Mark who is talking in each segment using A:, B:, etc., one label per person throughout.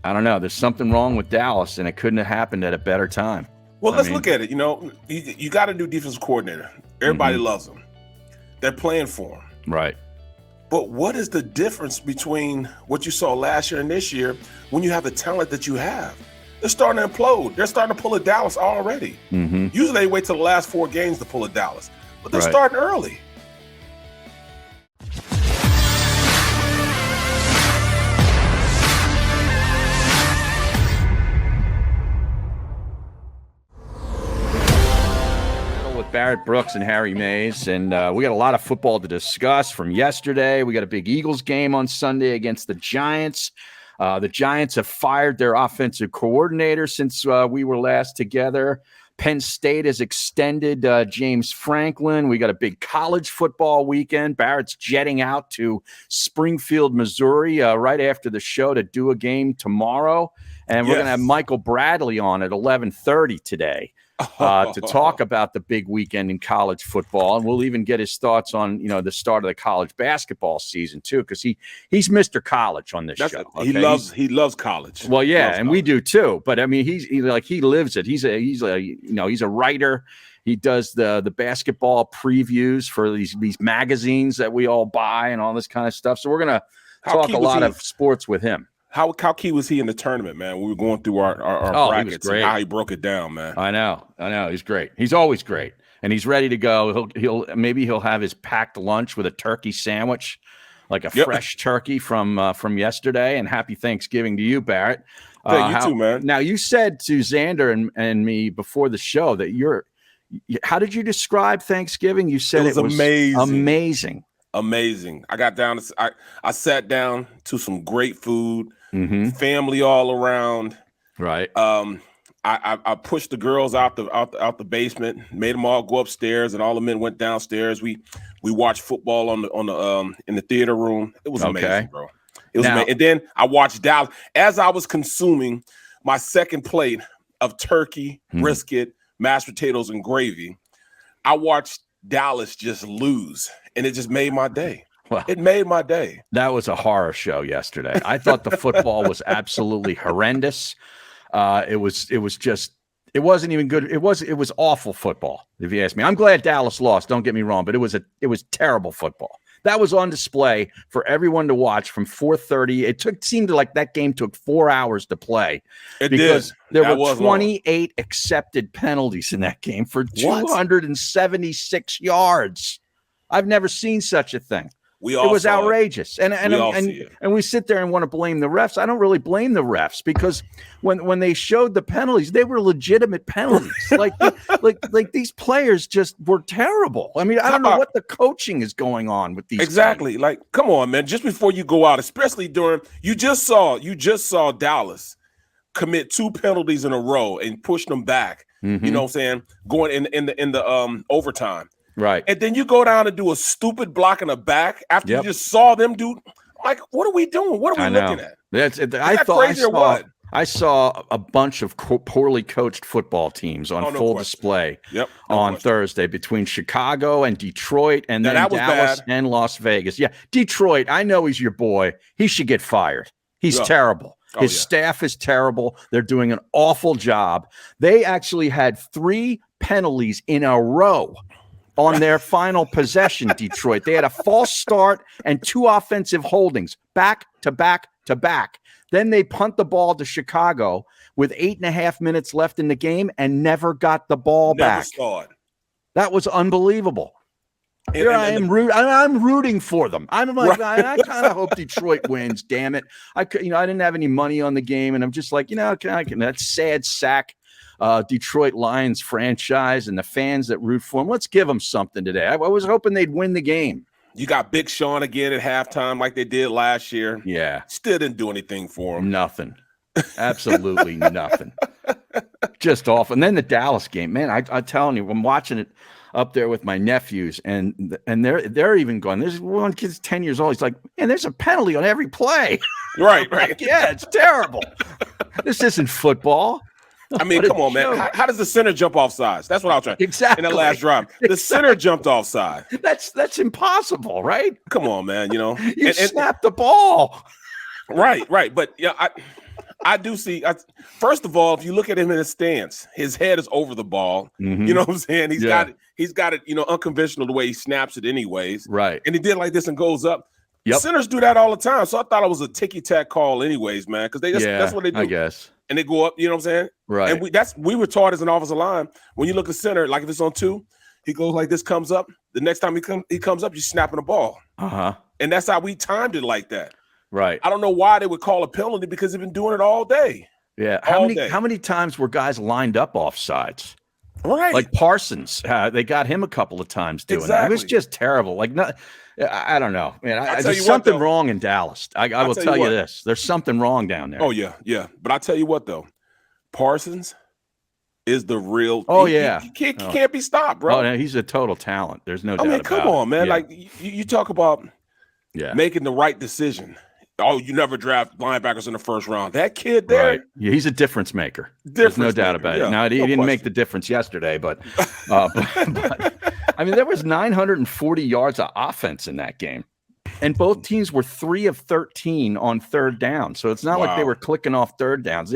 A: I don't know. There's something wrong with Dallas, and it couldn't have happened at a better time.
B: Well, let's look at it. You got a new defensive coordinator. Everybody loves him. They're playing for him.
A: Right.
B: But what is the difference between what you saw last year and this year when you have the talent that you have? They're starting to implode. They're starting to pull a Dallas already. Usually they wait till the last 4 games to pull a Dallas, but they're starting early.
A: With Barrett Brooks and Harry Mays, and we got a lot of football to discuss from yesterday. We got a big Eagles game on Sunday against the Giants. The Giants have fired their offensive coordinator since we were last together. Penn State has extended James Franklin. We got a big college football weekend. Barrett's jetting out to Springfield, Missouri right after the show to do a game tomorrow. And we're going to have Michael Bradley on at 11:30 today. To talk about the big weekend in college football, and we'll even get his thoughts on the start of the college basketball season too, because he's Mr. College on this show.
B: Okay? He loves college.
A: Well, yeah, and we do too. But I mean, he lives it. He's a writer. He does the basketball previews for these magazines that we all buy and all this kind of stuff. So we're gonna talk a lot of sports with him.
B: How key was he in the tournament, man? We were going through our brackets and how he broke it down, man.
A: I know. He's great. He's always great, and he's ready to go. He'll have his packed lunch with a turkey sandwich, like a fresh turkey from yesterday. And happy Thanksgiving to you, Barrett.
B: You too, man.
A: Now you said to Xander and me before the show that how did you describe Thanksgiving? You said it was amazing.
B: Amazing. I got down. I sat down to some great food. Family all around.
A: Right.
B: I pushed the girls out the basement, made them all go upstairs, and all the men went downstairs. We watched football on the in the theater room. It was amazing, bro. It was amazing. And then I watched Dallas as I was consuming my second plate of turkey, brisket, mashed potatoes, and gravy. I watched Dallas just lose, and it just made my day. Well, it made my day.
A: That was a horror show yesterday. I thought the football was absolutely horrendous. It wasn't even good. It was awful football, if you ask me. I'm glad Dallas lost. Don't get me wrong, but it was terrible football. That was on display for everyone to watch from 4:30. It seemed like that game took 4 hours to play because there were 28 accepted penalties in that game for 276 yards. I've never seen such a thing. It was outrageous. And we sit there and want to blame the refs. I don't really blame the refs because when they showed the penalties, they were legitimate penalties. like these players just were terrible. I mean, I don't know what the coaching is going on with these.
B: Exactly. Players. Like, come on, man. Just before you go out, especially during you just saw Dallas commit 2 penalties in a row and push them back. You know what I'm saying? Going in the overtime.
A: Right.
B: And then you go down and do a stupid block in the back after you just saw them do. Like, what are we doing? What are we looking at?
A: I saw a bunch of poorly coached football teams on full display on Thursday between Chicago and Detroit and then Dallas and Las Vegas. Yeah, Detroit, I know he's your boy. He should get fired. He's terrible. His staff is terrible. They're doing an awful job. They actually had 3 penalties in a row on their final possession, Detroit. They had a false start and 2 offensive holdings back to back to back. Then they punt the ball to Chicago with 8.5 minutes left in the game and never got the ball back.
B: Saw it.
A: That was unbelievable. I'm rooting for them. I kind of hope Detroit wins. Damn it! I didn't have any money on the game, and I'm just like, that sad sack. Detroit Lions franchise and the fans that root for them. Let's give them something today. I was hoping they'd win the game.
B: You got Big Sean again at halftime like they did last year.
A: Yeah.
B: Still didn't do anything for him.
A: Nothing. Absolutely nothing. Just awful. And then the Dallas game, man, I'm telling you, I'm watching it up there with my nephews and they're even going, there's one kid's 10 years old. He's like, man, there's a penalty on every play.
B: Right.
A: Like, yeah, it's terrible. This isn't football.
B: I mean, come on, man. How does the center jump off sides? That's what I was trying.
A: Exactly.
B: In the last drive. The center jumped off side.
A: That's impossible, right?
B: Come on, man.
A: You snapped the ball.
B: Right. But yeah, I do see. First of all, if you look at him in his stance, his head is over the ball.
A: Mm-hmm.
B: You know what I'm saying? He's got it, unconventional the way he snaps it anyways.
A: Right.
B: And he did like this and goes up.
A: Yep.
B: Centers do that all the time. So I thought it was a ticky-tack call anyways, man, because that's what they do.
A: I guess.
B: And they go up, you know what I'm saying?
A: Right.
B: And we were taught as an offensive line, when you look at center, like if it's on 2, he goes like this, comes up. The next time he comes up, you're snapping the ball.
A: Uh-huh.
B: And that's how we timed it like that.
A: Right.
B: I don't know why they would call a penalty because they've been doing it all day.
A: Yeah. How many times were guys lined up offsides?
B: Right.
A: Like Parsons, they got him a couple of times doing that. It was just terrible. Like, I don't know, man. There's something wrong in Dallas. I will tell you this. There's something wrong down there.
B: Oh, yeah. But I tell you what, though. Parsons is the real. He can't be stopped, bro.
A: Oh, no, he's a total talent. There's no doubt about it.
B: Come on, man. Yeah. Like, you talk about making the right decision. Oh, you never draft linebackers in the first round. That kid there. Right.
A: Yeah, he's a difference maker. There's no doubt about it. Now, he didn't make the difference yesterday, but I mean, there was 940 yards of offense in that game. And both teams were 3 of 13 on third down. So it's not like they were clicking off third downs.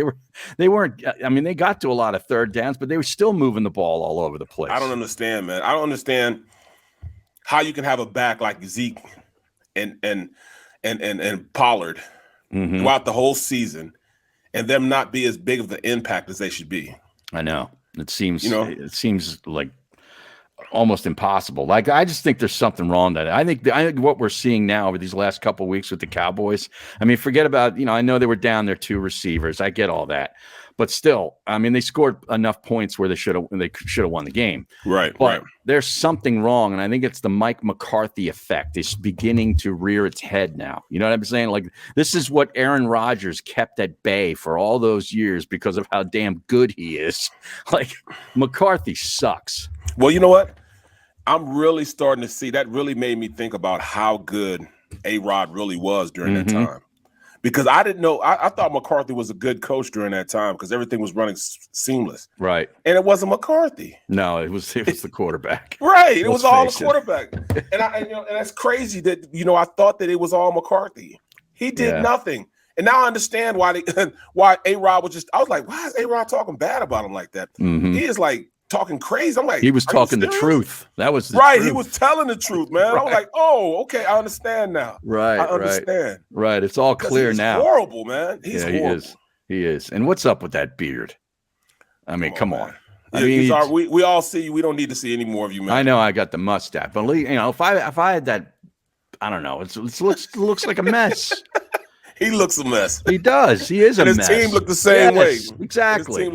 A: They weren't. I mean, they got to a lot of third downs, but they were still moving the ball all over the place.
B: I don't understand, man. I don't understand how you can have a back like Zeke and Pollard throughout the whole season and them not be as big of an impact as they should be.
A: I know. It seems like almost impossible. Like, I just think there's something wrong with that. I think what we're seeing now over these last couple of weeks with the Cowboys, I mean, forget about, I know they were down their 2 receivers. I get all that. But still, I mean, they scored enough points where they should have won the game.
B: Right.
A: But there's something wrong, and I think it's the Mike McCarthy effect. It's beginning to rear its head now. You know what I'm saying? Like, this is what Aaron Rodgers kept at bay for all those years because of how damn good he is. Like, McCarthy sucks.
B: Well, you know what? I'm really starting to see that. Really made me think about how good A-Rod really was during that time. Because I didn't know, I thought McCarthy was a good coach during that time because everything was running seamless.
A: Right.
B: And it wasn't McCarthy.
A: No, it was the quarterback.
B: Right. It was all the quarterback. And that's crazy that, I thought that it was all McCarthy. He did nothing. And now I understand why A-Rod was just, I was like, why is A-Rod talking bad about him like that? He is like talking crazy. I'm like,
A: he was talking the truth. That was
B: right.
A: truth.
B: He was telling the truth, man. I was like, oh, okay, I understand now.
A: Right.
B: I understand.
A: Right. It's all clear now.
B: Horrible, man. He's horrible.
A: He is. And what's up with that beard? I mean, come on.
B: I mean, we all see you. We don't need to see any more of you, man.
A: I know I got the mustache, but if I had that, I don't know. It looks like a mess.
B: He looks a mess.
A: He does. He is a mess.
B: His team looked the same way.
A: Exactly.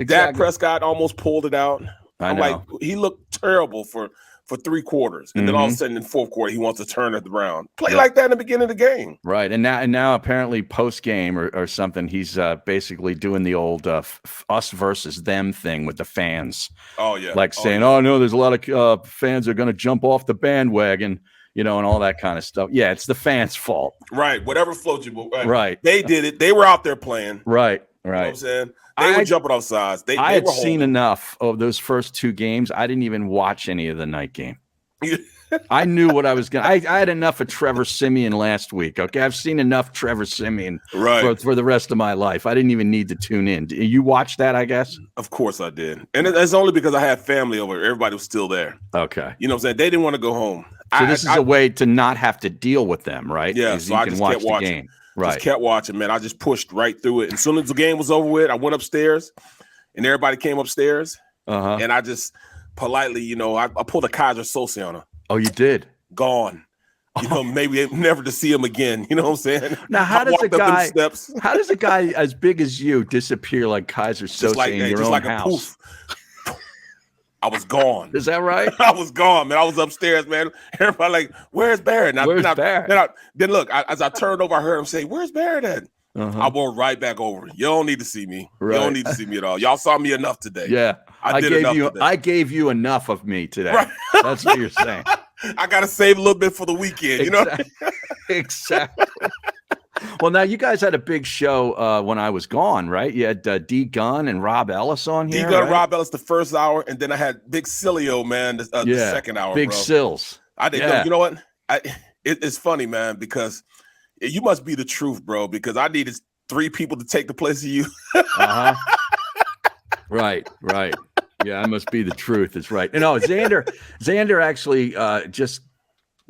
B: Dak Prescott almost pulled it out. I'm like, he looked terrible for 3 quarters, and then all of a sudden in the 4th quarter he wants to turn it around. Play like that in the beginning of the game,
A: right? And now apparently post game or something, he's basically doing the old us versus them thing with the fans.
B: Oh yeah,
A: like saying, oh no, there's a lot of fans that are going to jump off the bandwagon, and all that kind of stuff. Yeah, it's the fans' fault.
B: Right. Whatever floats you.
A: Right.
B: They did it. They were out there playing.
A: Right.
B: You know what I'm saying? They were jumping off sides.
A: I had seen enough of those first 2 games. I didn't even watch any of the night game. I knew what I was going to. I had enough of Trevor Siemian last week. Okay. I've seen enough Trevor Siemian for the rest of my life. I didn't even need to tune in. You watched that, I guess?
B: Of course I did. And it's only because I had family over. Everybody was still there.
A: Okay.
B: You know what I'm saying? They didn't want to go home.
A: So this is a way to not have to deal with them, right?
B: Yeah. So I just kept watching.
A: Game. Right.
B: Just kept watching, man. I just pushed right through it. And as soon as the game was over with, I went upstairs and everybody came upstairs. And I just politely, I pulled a Kaiser Sose on her.
A: Oh, you did?
B: Gone. Maybe never to see him again. You know what I'm saying?
A: Now, how does a guy as big as you disappear like Kaiser Sose in your own house?
B: Poof. I was gone.
A: Is that right?
B: I was gone, man. I was upstairs, man. Everybody like, where's Barrett?
A: Barrett?
B: Then look, as I turned over, I heard him say, where's Barrett at? I went right back over. You don't need to see me. Right. You don't need to see me at all. Y'all saw me enough today.
A: Yeah. I gave you enough of me today. Right. That's what you're saying.
B: I got to save a little bit for the weekend, you know?
A: Exactly. Well, now you guys had a big show when I was gone, right? You had D Gunn and Rob Ellis on here.
B: D Gunn and Rob Ellis the first hour, and then I had Big Silio, man, the second hour.
A: Big Sills.
B: I did. You know what? It's funny, man, because you must be the truth, bro. Because I needed 3 people to take the place of you.
A: Uh-huh. Right. Yeah, that must be the truth. It's right. No, Xander actually just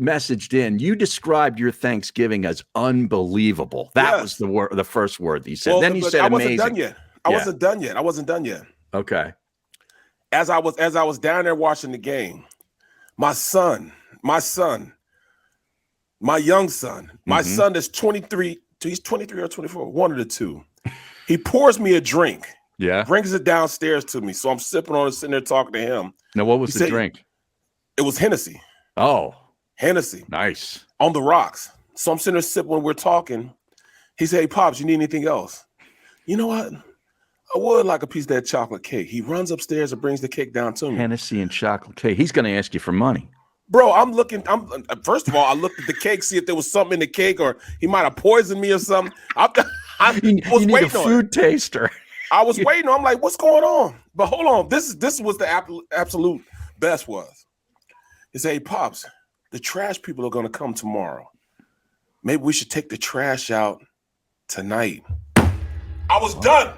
A: messaged in. You described your Thanksgiving as unbelievable. That was the first word that you said. Well, then you said
B: I
A: amazing.
B: I wasn't done yet.
A: Okay.
B: As I was down there watching the game, my young son, my son is 23. He's 23 or 24, one of the two. He pours me a drink.
A: Yeah.
B: Brings it downstairs to me. So I'm sipping on it, sitting there talking to him.
A: Now, what was the drink?
B: It was Hennessy.
A: Oh.
B: Hennessy.
A: Nice.
B: On the rocks. So I'm sitting there sipping when we're talking. He said, "Hey, Pops, you need anything else?" You know what? I would like a piece of that chocolate cake. He runs upstairs and brings the cake down to me.
A: Hennessy and chocolate cake. He's going to ask you for money.
B: Bro, first of all, I looked at the cake, see if there was something in the cake or he might have poisoned me or something.
A: You need a food taster.
B: I was waiting. I'm like, what's going on? But hold on. This was the absolute best was. He said, "Hey, Pops, the trash people are going to come tomorrow. Maybe we should take the trash out tonight." I was done.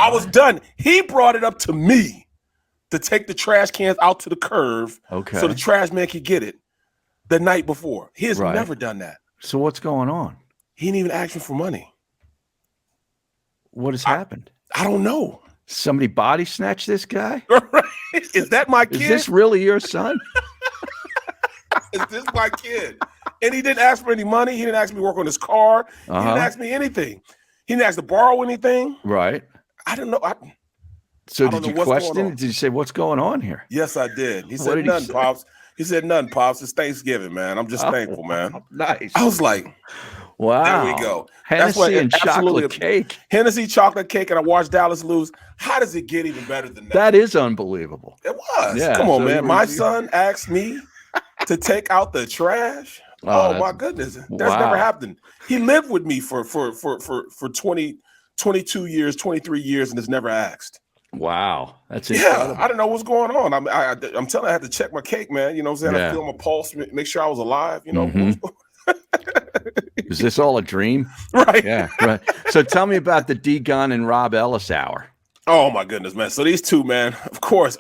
B: I was done. He brought it up to me to take the trash cans out to the curve so the trash man could get it the night before. He has never done that.
A: So what's going on?
B: He didn't even ask me for money.
A: What has happened?
B: I don't know.
A: Somebody body snatched this guy?
B: Is that my kid?
A: Is this really your son?
B: Is this my kid? And he didn't ask for any money. He didn't ask me to work on his car. He didn't ask me anything. He didn't ask to borrow anything.
A: Right.
B: I don't know.
A: So did you question? Did you say, what's going on here?
B: Yes, I did. He said, "Nothing, Pops." He said, "Nothing, Pops. It's Thanksgiving, man. I'm just thankful, man."
A: Nice.
B: I was like,
A: wow.
B: There we go.
A: Hennessy and chocolate cake.
B: Hennessy, chocolate cake, and I watched Dallas lose. How does it get even better than that?
A: That is unbelievable.
B: It was. Yeah, come on, man. My son asked me to take out the trash. Oh my goodness. That's never happened. He lived with me for 20, 22 years, 23 years, and has never asked.
A: Wow. That's incredible.
B: I don't know what's going on. I'm telling you, I had to check my cake, man. You know what I'm saying? I feel my pulse, make sure I was alive, you know.
A: Is this all a dream?
B: Right.
A: Yeah. Right. So tell me about the D Gun and Rob Ellis hour.
B: Oh my goodness, man. So these two, man, of course,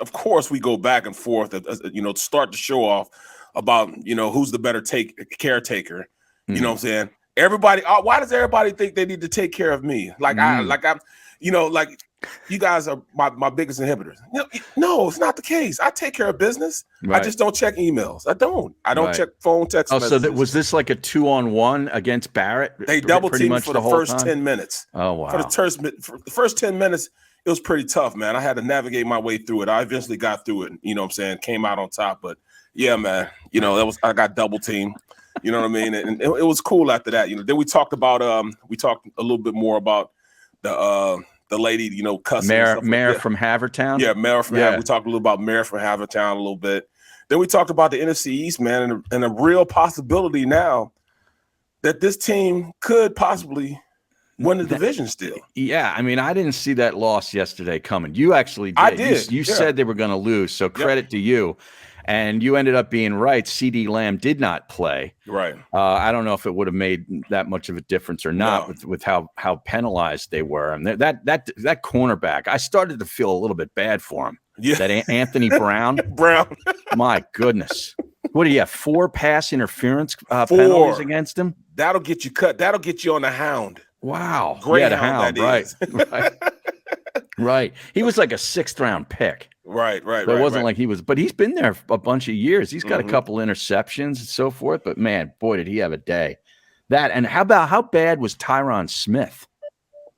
B: we go back and forth, to start the show off about, who's the better caretaker. You know what I'm saying? Everybody, why does everybody think they need to take care of me? You guys are my biggest inhibitors. No, it's not the case. I take care of business. Right. I just don't check emails. I don't check phone text messages.
A: So was this like a 2-on-1 against Barrett?
B: They double teamed for the first 10 minutes.
A: Oh, wow.
B: For the first 10 minutes, it was pretty tough, man. I had to navigate my way through it. I eventually got through it, you know what I'm saying? Came out on top. But yeah, man, I got double teamed. You know what I mean? And it was cool after that. Then we talked about a little bit more about the lady, cussing.
A: Mayor from Havertown?
B: Yeah, Mayor from Havertown. We talked a little about Mayor from Havertown a little bit. Then we talked about the NFC East, man, and a real possibility now that this team could possibly win the division still.
A: Yeah, I mean, I didn't see that loss yesterday coming. You actually did.
B: I did.
A: You said they were going to lose, so credit to you. And you ended up being right. CD Lamb did not play.
B: Right.
A: I don't know if it would have made that much of a difference or not with how penalized they were. And that cornerback, I started to feel a little bit bad for him. Yeah. That Anthony Brown. My goodness. What do you have? 4 pass interference penalties against him?
B: That'll get you cut. That'll get you on the hound.
A: Wow.
B: Great
A: the hound. Right. Right. He was like a 6th-round pick.
B: Right.
A: It wasn't like he was, but he's been there a bunch of years. He's got a couple interceptions and so forth. But man, boy, did he have a day. And how bad was Tyron Smith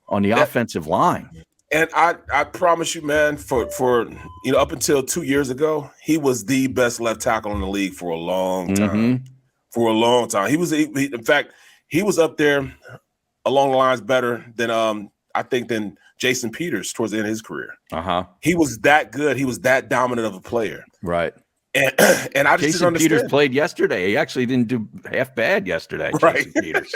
A: on the offensive line?
B: And I promise you, man, for up until 2 years ago, he was the best left tackle in the league for a long time. For a long time, in fact, he was up there along the lines better than than Jason Peters towards the end of his career. He was that good. He was that dominant of a player.
A: Right.
B: And I just
A: Jason
B: didn't understand.
A: Peters played yesterday. He actually didn't do half bad yesterday.
B: Right.
A: Jason Peters.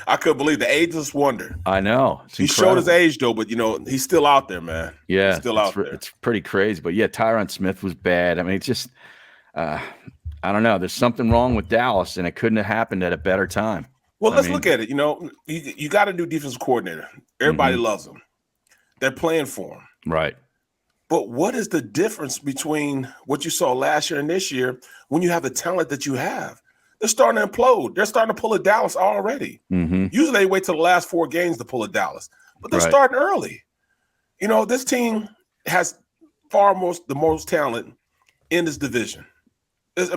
B: I couldn't believe the ageless wonder.
A: I know.
B: He showed his age though, but he's still out there, man.
A: Yeah,
B: he's still out there.
A: It's pretty crazy. But yeah, Tyron Smith was bad. I mean, it's just I don't know. There's something wrong with Dallas, and it couldn't have happened at a better time.
B: Well, let's look at it. You know, you got a new defensive coordinator. Everybody loves him. They're playing for him.
A: Right.
B: But what is the difference between what you saw last year and this year when you have the talent that you have? They're starting to implode. They're starting to pull a Dallas already. Usually they wait till the last 4 games to pull a Dallas, but they're starting early. You know, this team has the most talent in this division. It's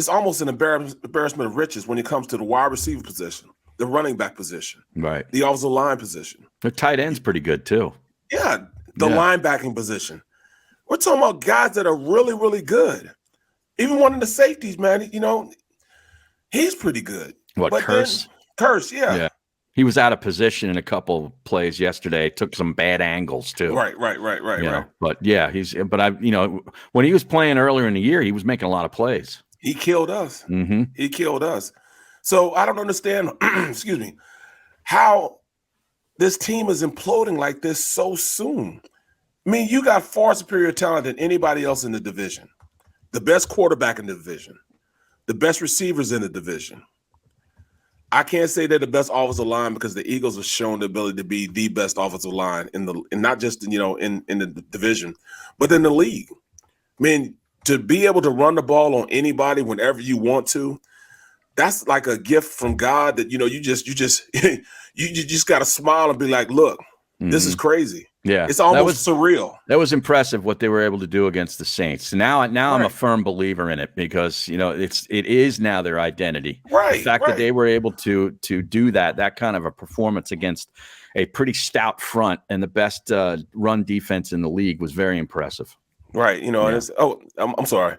B: almost an embarrassment of riches when it comes to the wide receiver position, the running back position,
A: right,
B: the offensive line position.
A: The tight end's pretty good too.
B: Yeah, the linebacking position. We're talking about guys that are really, really good. Even one of the safeties, man, you know, he's pretty good.
A: What,
B: but
A: Curse?
B: Curse, yeah.
A: He was out of position in a couple of plays yesterday. Took some bad angles too.
B: Right.
A: But yeah, when he was playing earlier in the year, he was making a lot of plays.
B: He killed us. He killed us. So I don't understand, excuse me, how this team is imploding like this so soon. I mean, you got far superior talent than anybody else in the division. The best quarterback in the division, the best receivers in the division. I can't say they're the best offensive line because the Eagles have shown the ability to be the best offensive line and not just in the division, but in the league. I mean, to be able to run the ball on anybody whenever you want to, that's like a gift from God that you just got to smile and be like, look, this is crazy.
A: Yeah,
B: it's almost surreal.
A: That was impressive what they were able to do against the Saints. Now I'm a firm believer in it because it is now their identity.
B: Right.
A: The fact that they were able to do that kind of a performance against a pretty stout front and the best run defense in the league was very impressive.
B: Right. And I'm sorry.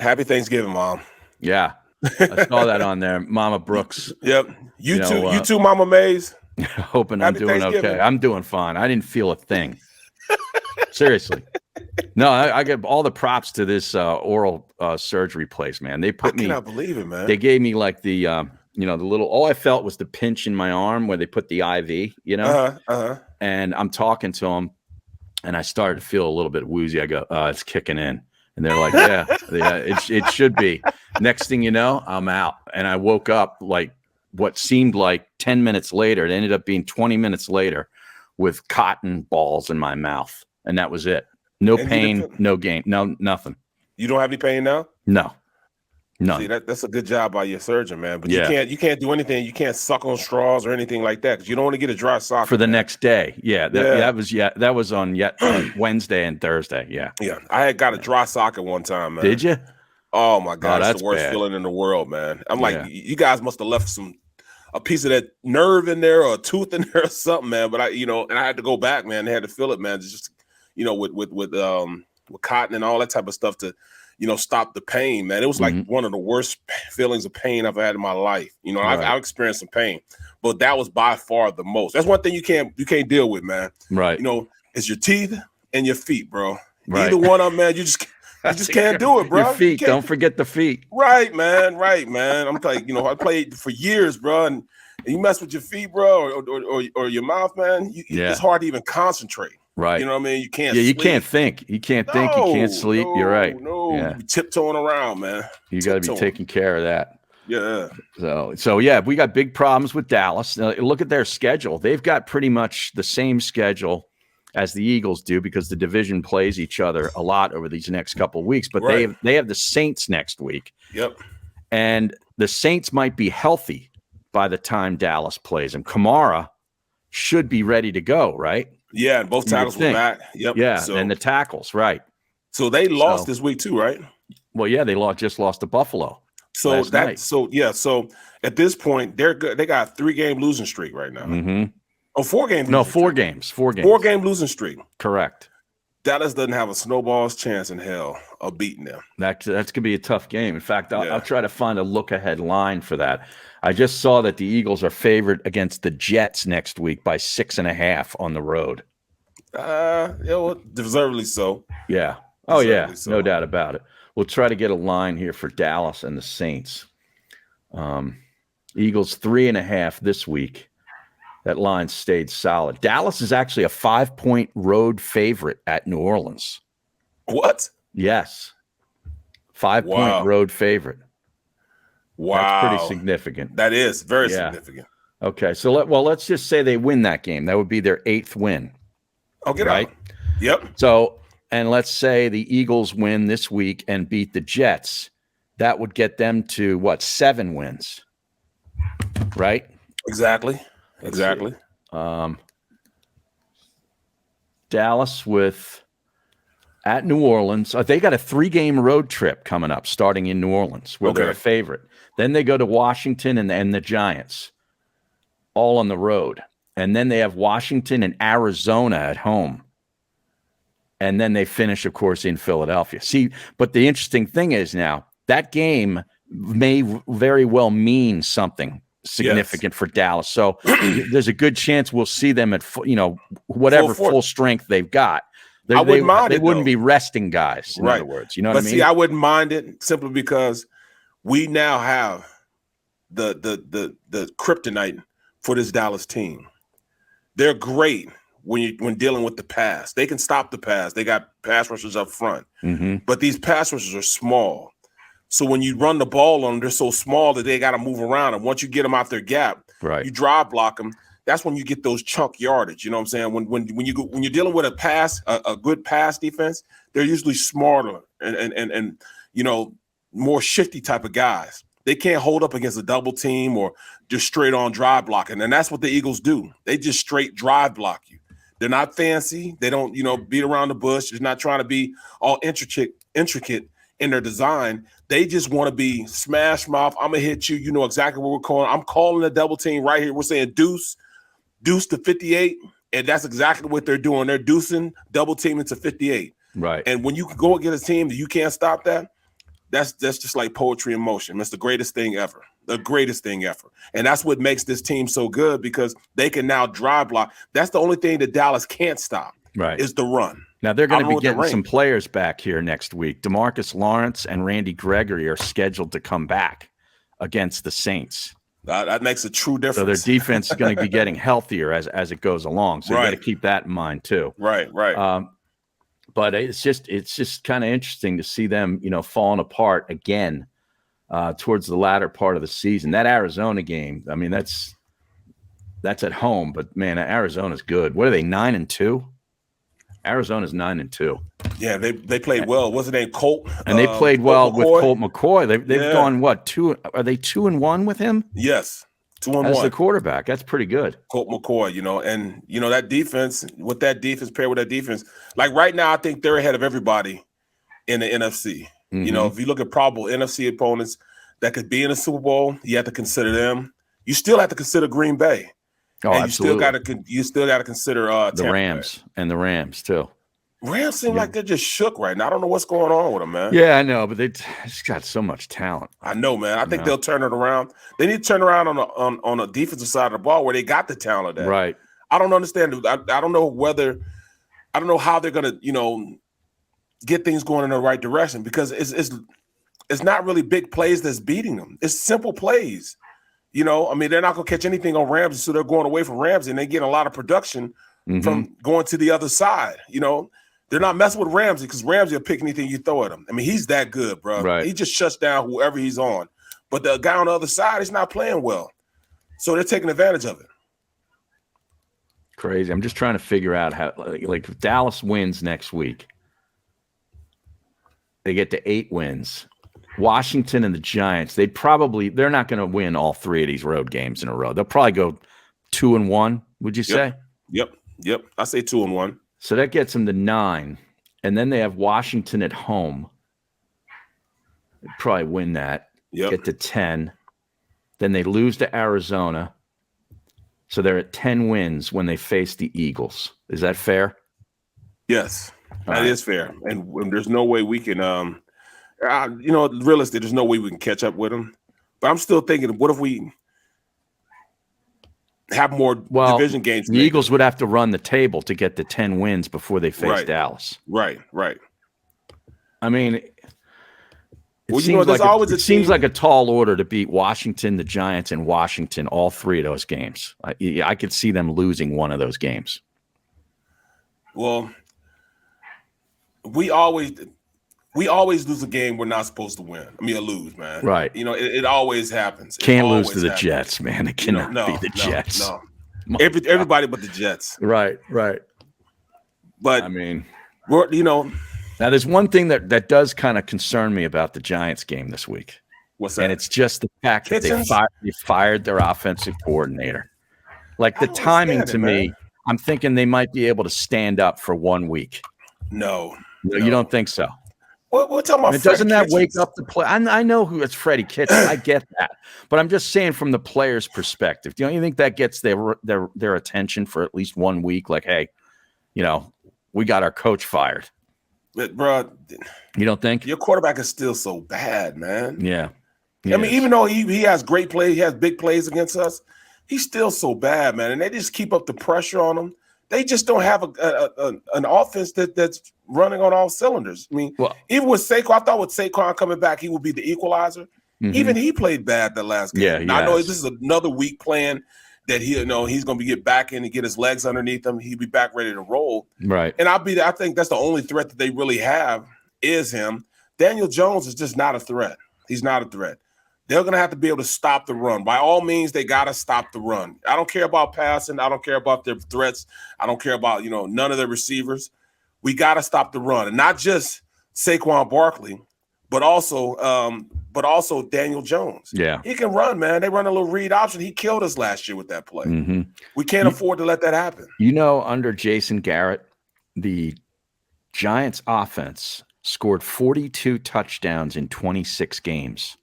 B: Happy Thanksgiving, Mom.
A: Yeah, I saw that on there, Mama Brooks.
B: Yep. You too, Mama Mays.
A: Hoping I'm doing okay. I'm doing fine. I didn't feel a thing. Seriously. No, I get all the props to this oral surgery place, man. They put me. I
B: cannot believe it, man.
A: They gave me like the the little. All I felt was the pinch in my arm where they put the IV. And I'm talking to them, and I started to feel a little bit woozy. I go, it's kicking in, and they're like, yeah, it should be. Next thing you know, I'm out, and I woke up like what seemed like 10 minutes later. It ended up being 20 minutes later with cotton balls in my mouth. And that was it. No pain, no gain, no, nothing.
B: You don't have any pain now?
A: No. None.
B: See, that's a good job by your surgeon, man. But you can't do anything. You can't suck on straws or anything like that because you don't want to get a dry sock
A: for the next day. That was on Wednesday and Thursday. Yeah.
B: I had got a dry sock at one time, man.
A: Did you?
B: Oh my God,
A: that's
B: it's the worst
A: bad.
B: feeling in the world, man. I'm like, you guys must have left a piece of that nerve in there or a tooth in there or something, man. But and I had to go back, man. They had to fill it, man. Just with cotton and all that type of stuff to, stop the pain, man. It was like one of the worst feelings of pain I've had in my life. I've experienced some pain, but that was by far the most. That's one thing you can't deal with, man.
A: Right.
B: It's your teeth and your feet, bro.
A: Right.
B: Either one of them, man. You just can't do it, bro.
A: Your feet. Don't forget the feet.
B: Right, man. I'm like, I played for years, bro, and you mess with your feet, bro, or your mouth, man. It's hard to even concentrate.
A: Right.
B: You know what I mean? You can't.
A: Yeah, you can't think. You can't think. You can't sleep. You're right.
B: No,
A: yeah.
B: Tiptoeing around, man.
A: You got to be taking care of that.
B: Yeah.
A: So yeah, we got big problems with Dallas. Look at their schedule. They've got pretty much the same schedule as the Eagles do because the division plays each other a lot over these next couple of weeks. But they have the Saints next week.
B: Yep.
A: And the Saints might be healthy by the time Dallas plays them. Kamara should be ready to go, right?
B: Yeah, and both tackles were back. Yep.
A: Yeah, and the tackles, right.
B: So they lost this week too, right?
A: Well, yeah, they just lost to Buffalo.
B: So so at this point, they're good. They got a 3-game losing streak right now.
A: Mm-hmm.
B: Oh, 4 games.
A: No, 4 games. 4 games.
B: 4-game losing streak.
A: Correct.
B: Dallas doesn't have a snowball's chance in hell of beating them.
A: That's going to be a tough game. In fact, I'll try to find a look-ahead line for that. I just saw that the Eagles are favored against the Jets next week by 6.5 on the road.
B: Deservedly so.
A: Yeah. Oh, yeah. So. No doubt about it. We'll try to get a line here for Dallas and the Saints. Eagles 3.5 this week. That line stayed solid. Dallas is actually a 5-point road favorite at New Orleans.
B: What?
A: Yes. 5-point road favorite.
B: Wow.
A: That's pretty significant.
B: That is very significant.
A: Okay, so let's just say they win that game. That would be their 8th win.
B: Oh, get
A: right?
B: out. Yep.
A: So, and let's say the Eagles win this week and beat the Jets. That would get them to what, 7 wins, right?
B: Exactly. Exactly.
A: Dallas at New Orleans. They got a 3-game road trip coming up, starting in New Orleans, where they're a favorite. Then they go to Washington and the Giants, all on the road. And then they have Washington and Arizona at home. And then they finish, of course, in Philadelphia. See, but the interesting thing is now that game may very well mean something significant for Dallas. So there's a good chance we'll see them at whatever full strength they've got. They wouldn't be resting guys. In other words, you know what I mean?
B: See, I wouldn't mind it simply because we now have the kryptonite for this Dallas team. They're great when dealing with the pass. They can stop the pass. They got pass rushers up front, but these pass rushers are small. So when you run the ball on them, they're so small that they got to move around. And once you get them out their gap, you drive block them. That's when you get those chunk yardage. You know what I'm saying? When you're dealing with a good pass defense, they're usually smarter and more shifty type of guys. They can't hold up against a double team or just straight on drive blocking. And that's what the Eagles do. They just straight drive block you. They're not fancy. They don't, beat around the bush. They're not trying to be all intricate in their design. They just want to be smash mouth. I'm going to hit you. You know exactly what we're calling. I'm calling a double team right here. We're saying deuce to 58. And that's exactly what they're doing. They're deucing, double teaming to 58.
A: Right.
B: And when you can go against a team that you can't stop that, that's just like poetry in motion. That's the greatest thing ever. The greatest thing ever. And that's what makes this team so good because they can now drive block. That's the only thing that Dallas can't stop.
A: Right.
B: Is the run.
A: Now they're going to be getting some players back here next week. DeMarcus Lawrence and Randy Gregory are scheduled to come back against the Saints.
B: That makes a true difference.
A: So their defense is going to be getting healthier as it goes along. So you got to keep that in mind too.
B: Right.
A: But it's just kind of interesting to see them, falling apart again towards the latter part of the season. That Arizona game, I mean, that's at home, but man, Arizona's good. What are they, 9-2? Arizona's 9-2.
B: Yeah, they played well. What's his name? Colt.
A: And they played well with Colt McCoy. They've gone what, 2? Are they 2-1 with him?
B: Yes. 2-1
A: as the quarterback. That's pretty good.
B: Colt McCoy, and that defense, with that defense, paired with that defense, like right now, I think they're ahead of everybody in the NFC. If you look at probable NFC opponents that could be in the Super Bowl, you have to consider them. You still have to consider Green Bay.
A: Oh,
B: and
A: absolutely.
B: You still got to consider
A: the Rams and the Rams too.
B: Rams seem like they're just shook right now. I don't know what's going on with them, man.
A: Yeah, I know, but they just got so much talent.
B: I know, man. I think they'll turn it around. They need to turn around on a defensive side of the ball where they got the talent at.
A: Right.
B: I don't understand. I don't know how they're gonna, get things going in the right direction because it's not really big plays that's beating them. It's simple plays. They're not going to catch anything on Ramsey, so they're going away from Ramsey, and they get a lot of production from going to the other side. They're not messing with Ramsey because Ramsey will pick anything you throw at him. I mean, he's that good, bro.
A: Right.
B: He just shuts down whoever he's on. But the guy on the other side is not playing well, so they're taking advantage of it.
A: Crazy. I'm just trying to figure out how, like if Dallas wins next week, they get to 8 wins. Washington and the Giants, they're not going to win all 3 of these road games in a row. They'll probably go 2-1, would you say?
B: Yep. I say 2-1.
A: So that gets them to 9. And then they have Washington at home. They'd probably win that.
B: Yep.
A: Get to 10. Then they lose to Arizona. So they're at 10 wins when they face the Eagles. Is that fair?
B: Yes, that is fair. And there's no way we can realistically, there's no way we can catch up with them. But I'm still thinking, what if we have more division games?
A: The Eagles would have to run the table to get to 10 wins before they face Dallas.
B: Right.
A: I mean, it seems like a tall order to beat Washington, the Giants, and Washington, all 3 of those games. I could see them losing one of those games.
B: Well, we always we always lose a game we're not supposed to win. I mean, lose, man.
A: Right.
B: It always happens.
A: Can't lose to the Jets, man. It cannot be the Jets.
B: No. Everybody but the Jets.
A: Right.
B: But
A: I mean,
B: now
A: there's one thing that does kind of concern me about the Giants game this week.
B: What's that?
A: And it's just the fact that they fired their offensive coordinator. Like the timing to me, I'm thinking they might be able to stand up for 1 week.
B: No.
A: You don't think so?
B: We're talking about.
A: Doesn't that wake up the play? I know who it's Freddie Kitchens. I get that, but I'm just saying from the player's perspective. Don't you think that gets their attention for at least 1 week? Like, hey, we got our coach fired.
B: But, bro,
A: you don't think
B: your quarterback is still so bad, man?
A: Yeah.
B: I mean, even though he has great plays, he has big plays against us. He's still so bad, man. And they just keep up the pressure on him. They just don't have an offense that's running on all cylinders. I mean, even with Saquon, I thought with Saquon coming back, he would be the equalizer. Mm-hmm. Even he played bad the last game.
A: Yeah,
B: I know this is another week plan that he's going to get back in and get his legs underneath him. He'll be back ready to roll.
A: Right.
B: And I think that's the only threat that they really have is him. Daniel Jones is just not a threat. He's not a threat. They're going to have to be able to stop the run. By all means, they got to stop the run. I don't care about passing. I don't care about their threats. I don't care about, none of their receivers. We got to stop the run. And not just Saquon Barkley, but also Daniel Jones.
A: Yeah.
B: He can run, man. They run a little read option. He killed us last year with that play.
A: Mm-hmm.
B: We can't afford to let that happen.
A: Under Jason Garrett, the Giants offense scored 42 touchdowns in 26 games.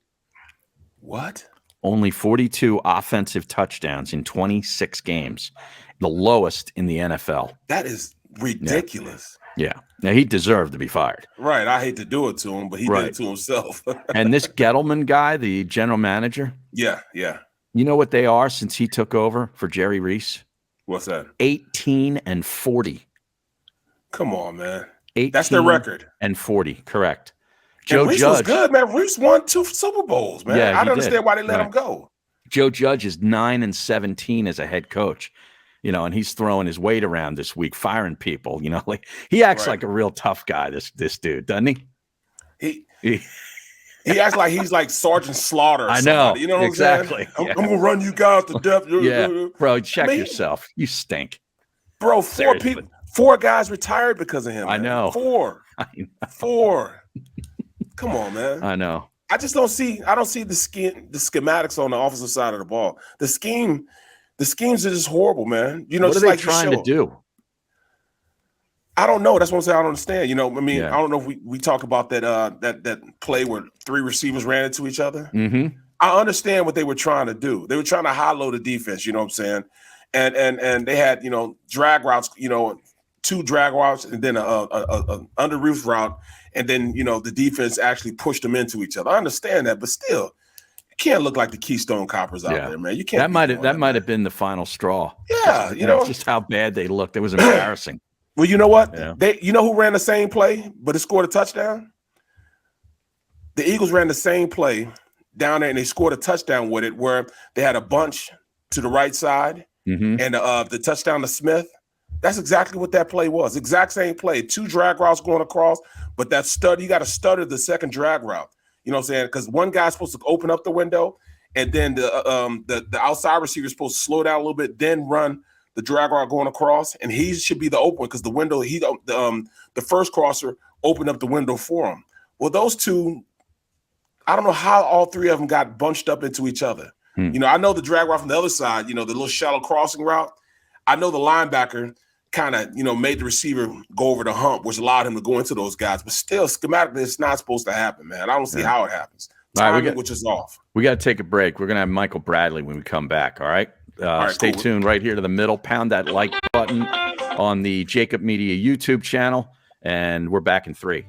B: What?
A: Only 42 offensive touchdowns in 26 games, the lowest in the NFL.
B: That is ridiculous.
A: Yeah. Now, he deserved to be fired.
B: Right. I hate to do it to him, but he did it to himself.
A: And this Gettleman guy, the general manager.
B: Yeah.
A: You know what they are since he took over for Jerry Reese?
B: What's that?
A: 18-40.
B: Come on, man. That's their record.
A: 18-40, correct.
B: Joe Reese Judge was good, man. Reese won 2 Super Bowls, man.
A: Yeah,
B: I don't understand why they let him go.
A: Joe Judge is 9-17 as a head coach, and he's throwing his weight around this week, firing people. Like he acts like a real tough guy. This dude, doesn't he?
B: He acts like he's like Sergeant Slaughter.
A: I know.
B: You know what
A: exactly.
B: I'm saying? I'm gonna run you guys to death.
A: Yeah, bro, check yourself. You stink,
B: bro. Four guys retired because of him.
A: I know.
B: 4. 4. Come on, man.
A: I know.
B: I don't see the schematics on the offensive side of the ball. The schemes are just horrible, man.
A: What are they trying to do?
B: I don't know. That's what I'm saying. I don't understand. I don't know if we talk about that play where 3 receivers ran into each other.
A: Mm-hmm.
B: I understand what they were trying to do. They were trying to high-low the defense, you know what I'm saying? And they had, drag routes, 2 drag routes and then a under roof route. And then, the defense actually pushed them into each other. I understand that, but still, you can't look like the Keystone Coppers out there, man. You can't.
A: That might have been the final straw.
B: Yeah,
A: just how bad they looked. It was embarrassing.
B: Well, you know what?
A: Yeah.
B: Who ran the same play, but it scored a touchdown? The Eagles ran the same play down there, and they scored a touchdown with it, where they had a bunch to the right side, and the touchdown to Smith. That's exactly what that play was. Exact same play. 2 drag routes going across, but you got to stutter the second drag route. You know what I'm saying? Because one guy's supposed to open up the window, and then the outside receiver is supposed to slow down a little bit, then run the drag route going across, and he should be the open one because the window, the first crosser opened up the window for him. Well, those 2, I don't know how all 3 of them got bunched up into each other. I know the drag route from the other side, the little shallow crossing route. I know the linebacker kind of, made the receiver go over the hump, which allowed him to go into those guys. But still, schematically, it's not supposed to happen, man. I don't see how it happens. Timing, which is off.
A: We got to take a break. We're going to have Michael Bradley when we come back, all right? Stay tuned right here to the middle. Pound that like button on the JAKIB Media YouTube channel, and we're back in 3.